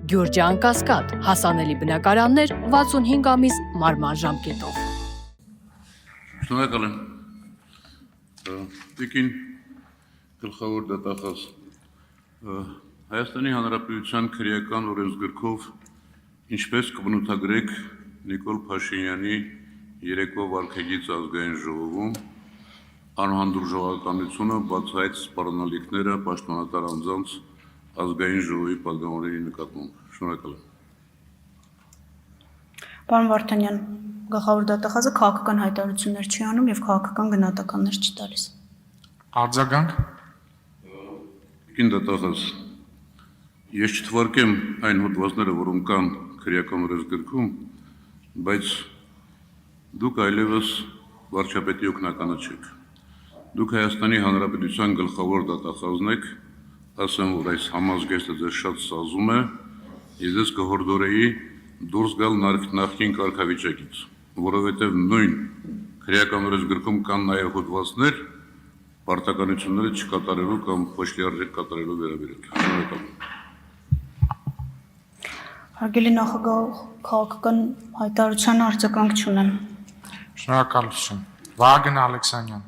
Գյուրջան Կասկադ, հասանելի բնակարաններ 65 ամիս մարման ժամկետով։ Շնորհակալ եմ։ Տիկին գլխավոր դատախազ Հայաստանի Հանրապետության քրեական օրենսգրքով ինչպես կբնութագրեք Նիկոլ Փաշինյանի երեկվա վարքագիծ ազգային ժողովում անհանդուրժողականությունը բացահայտ սպառնալիքները պաշտոնատար անձանց ազգային ժողովի պատգամավորների նկատմամբ։ Շնորհակալ եմ։ Պարոն Վարդանյան, գլխավոր դատախազը քաղաքական հայտարարություններ չի անում եւ քաղաքական գնահատականներ չի տալիս։ Արձագանք։ Տիկին դատախազ, ես չթվարկեմ այն հոդվածները, որոնք կան քրեական օրենսգրքում, բայց դուք այլևս վարչապետի օգնականը չեք։ Դուք Հայաստանի Հանրապետության գլխավոր դատախազն եք, ասեմ, որ այս համազգեստը ձեզ շատ սազում է, ես ձեզ կհորդորեի դուրս գալ նախկին կարգավիճակից, որովհետև նույն քրեական օրենսգրքում կան նաև հոդվածներ պարտականությունները չկատարելու կամ ոչ լիարժեք կատարելու վերաբերյալ։ Շնորհակալ եմ։ Հարգելի նախագահ, քաղաքական հայտարարության արձագանք չունեմ։ Շնորհակալություն։ Վահագն Ալեքսանյան։